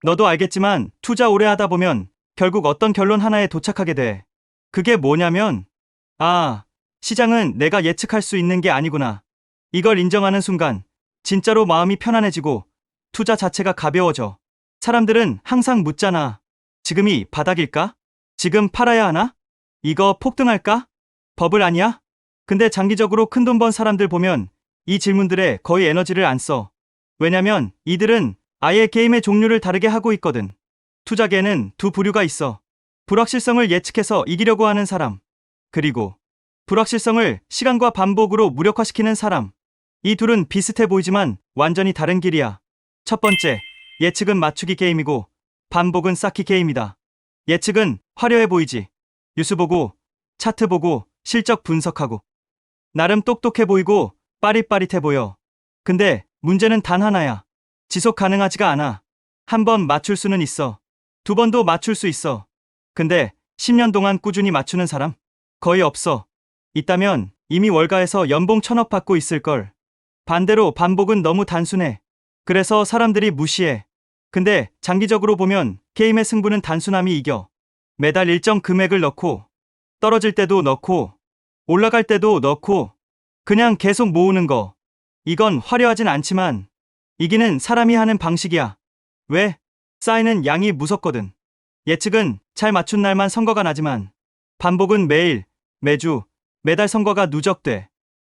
너도 알겠지만 투자 오래 하다 보면 결국 어떤 결론 하나에 도착하게 돼. 그게 뭐냐면, 아, 시장은 내가 예측할 수 있는 게 아니구나. 이걸 인정하는 순간, 진짜로 마음이 편안해지고 투자 자체가 가벼워져. 사람들은 항상 묻잖아. 지금이 바닥일까? 지금 팔아야 하나? 이거 폭등할까? 버블 아니야? 근데 장기적으로 큰돈 번 사람들 보면 이 질문들에 거의 에너지를 안 써. 왜냐면 이들은 아예 게임의 종류를 다르게 하고 있거든. 투자계에는 두 부류가 있어. 불확실성을 예측해서 이기려고 하는 사람. 그리고 불확실성을 시간과 반복으로 무력화시키는 사람. 이 둘은 비슷해 보이지만 완전히 다른 길이야. 첫 번째, 예측은 맞추기 게임이고 반복은 쌓기 게임이다. 예측은 화려해 보이지. 뉴스 보고, 차트 보고, 실적 분석하고. 나름 똑똑해 보이고 빠릿빠릿해 보여. 근데 문제는 단 하나야. 지속 가능하지가 않아. 한 번 맞출 수는 있어. 두 번도 맞출 수 있어. 근데 10년 동안 꾸준히 맞추는 사람? 거의 없어. 있다면 이미 월가에서 연봉 1,000억 받고 있을걸. 반대로 반복은 너무 단순해. 그래서 사람들이 무시해. 근데 장기적으로 보면 게임의 승부는 단순함이 이겨. 매달 일정 금액을 넣고, 떨어질 때도 넣고, 올라갈 때도 넣고, 그냥 계속 모으는 거. 이건 화려하진 않지만 이기는 사람이 하는 방식이야. 왜? 쌓이는 양이 무섭거든. 예측은 잘 맞춘 날만 선거가 나지만 반복은 매일, 매주, 매달 선거가 누적돼.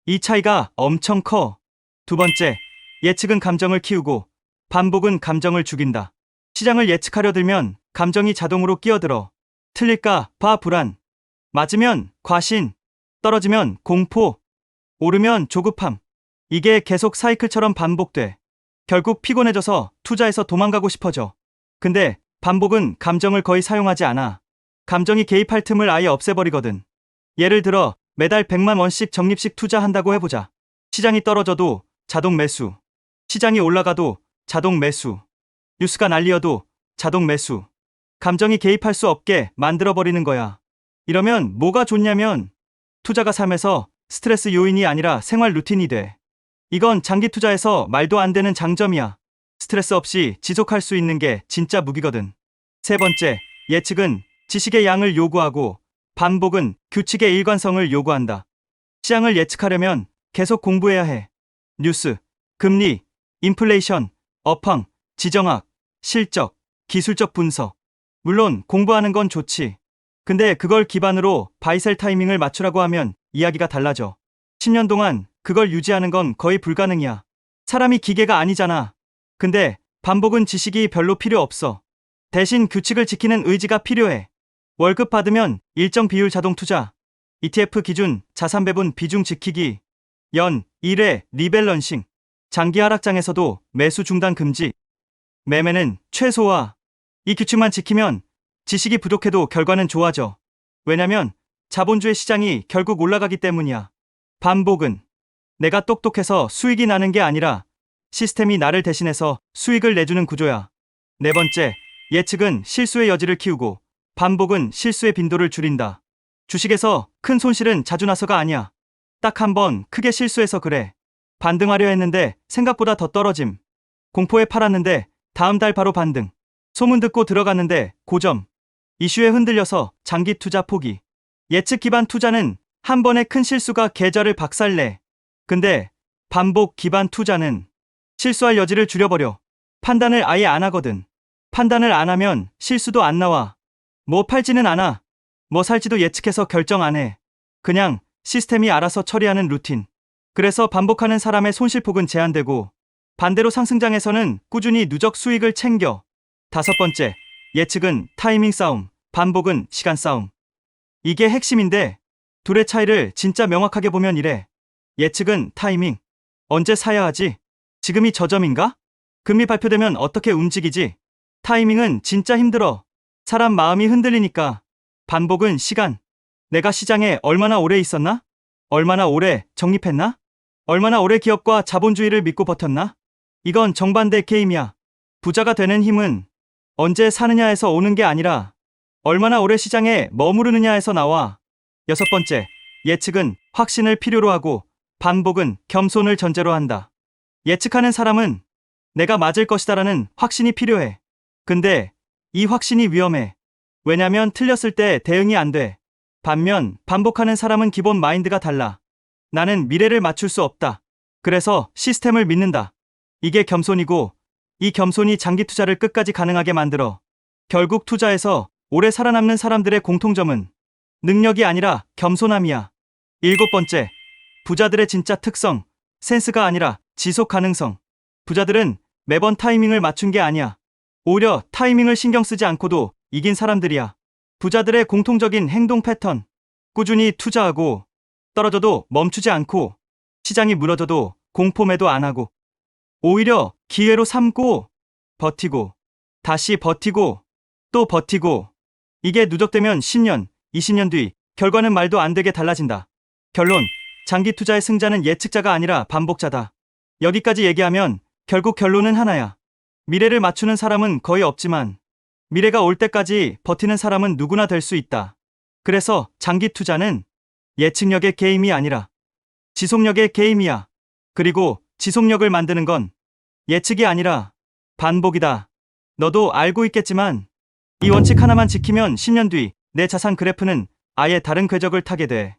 이 차이가 엄청 커. 두 번째, 예측은 감정을 키우고 반복은 감정을 죽인다. 시장을 예측하려 들면 감정이 자동으로 끼어들어. 틀릴까 봐 불안, 맞으면 과신, 떨어지면 공포, 오르면 조급함. 이게 계속 사이클처럼 반복돼. 결국 피곤해져서 투자에서 도망가고 싶어져. 근데 반복은 감정을 거의 사용하지 않아. 감정이 개입할 틈을 아예 없애버리거든. 예를 들어 매달 100만 원씩 적립식 투자한다고 해보자. 시장이 떨어져도 자동 매수, 시장이 올라가도 자동 매수, 뉴스가 날리어도 자동 매수. 감정이 개입할 수 없게 만들어버리는 거야. 이러면 뭐가 좋냐면 투자가 삶에서 스트레스 요인이 아니라 생활 루틴이 돼. 이건 장기 투자에서 말도 안 되는 장점이야. 스트레스 없이 지속할 수 있는 게 진짜 무기거든. 세 번째, 예측은 지식의 양을 요구하고 반복은 규칙의 일관성을 요구한다. 시장을 예측하려면 계속 공부해야 해. 뉴스, 금리, 인플레이션, 업황, 지정학, 실적, 기술적 분석. 물론 공부하는 건 좋지. 근데 그걸 기반으로 바이셀 타이밍을 맞추라고 하면 이야기가 달라져. 10년 동안 그걸 유지하는 건 거의 불가능이야. 사람이 기계가 아니잖아. 근데 반복은 지식이 별로 필요 없어. 대신 규칙을 지키는 의지가 필요해. 월급 받으면 일정 비율 자동 투자, ETF 기준 자산 배분 비중 지키기, 연 1회 리밸런싱, 장기 하락장에서도 매수 중단 금지, 매매는 최소화. 이 규칙만 지키면 지식이 부족해도 결과는 좋아져. 왜냐면 자본주의 시장이 결국 올라가기 때문이야. 반복은 내가 똑똑해서 수익이 나는 게 아니라 시스템이 나를 대신해서 수익을 내주는 구조야. 네 번째, 예측은 실수의 여지를 키우고 반복은 실수의 빈도를 줄인다. 주식에서 큰 손실은 자주 나서가 아니야. 딱 한 번 크게 실수해서 그래. 반등하려 했는데 생각보다 더 떨어짐. 공포에 팔았는데 다음 달 바로 반등. 소문 듣고 들어갔는데 고점. 이슈에 흔들려서 장기 투자 포기. 예측 기반 투자는 한 번의 큰 실수가 계좌를 박살내. 근데 반복 기반 투자는 실수할 여지를 줄여버려. 판단을 아예 안 하거든. 판단을 안 하면 실수도 안 나와. 뭐 팔지는 않아. 뭐 살지도 예측해서 결정 안 해. 그냥 시스템이 알아서 처리하는 루틴. 그래서 반복하는 사람의 손실폭은 제한되고 반대로 상승장에서는 꾸준히 누적 수익을 챙겨. 다섯 번째, 예측은 타이밍 싸움, 반복은 시간 싸움. 이게 핵심인데 둘의 차이를 진짜 명확하게 보면 이래. 예측은 타이밍. 언제 사야 하지? 지금이 저점인가? 금리 발표되면 어떻게 움직이지? 타이밍은 진짜 힘들어. 사람 마음이 흔들리니까. 반복은 시간. 내가 시장에 얼마나 오래 있었나? 얼마나 오래 적립했나? 얼마나 오래 기업과 자본주의를 믿고 버텼나? 이건 정반대 게임이야. 부자가 되는 힘은 언제 사느냐에서 오는 게 아니라 얼마나 오래 시장에 머무르느냐에서 나와. 여섯 번째, 예측은 확신을 필요로 하고 반복은 겸손을 전제로 한다. 예측하는 사람은 내가 맞을 것이다라는 확신이 필요해. 근데 이 확신이 위험해. 왜냐면 틀렸을 때 대응이 안 돼. 반면 반복하는 사람은 기본 마인드가 달라. 나는 미래를 맞출 수 없다. 그래서 시스템을 믿는다. 이게 겸손이고, 이 겸손이 장기 투자를 끝까지 가능하게 만들어. 결국 투자에서 오래 살아남는 사람들의 공통점은 능력이 아니라 겸손함이야. 일곱 번째, 부자들의 진짜 특성, 센스가 아니라 지속 가능성. 부자들은 매번 타이밍을 맞춘 게 아니야. 오히려 타이밍을 신경 쓰지 않고도 이긴 사람들이야. 부자들의 공통적인 행동 패턴. 꾸준히 투자하고, 떨어져도 멈추지 않고, 시장이 무너져도 공포매도 안 하고, 오히려 기회로 삼고, 버티고, 다시 버티고, 또 버티고. 이게 누적되면 10년, 20년 뒤 결과는 말도 안 되게 달라진다. 결론, 장기 투자의 승자는 예측자가 아니라 반복자다. 여기까지 얘기하면 결국 결론은 하나야. 미래를 맞추는 사람은 거의 없지만 미래가 올 때까지 버티는 사람은 누구나 될 수 있다. 그래서 장기 투자는 예측력의 게임이 아니라 지속력의 게임이야. 그리고 지속력을 만드는 건 예측이 아니라 반복이다. 너도 알고 있겠지만 이 원칙 하나만 지키면 10년 뒤 내 자산 그래프는 아예 다른 궤적을 타게 돼.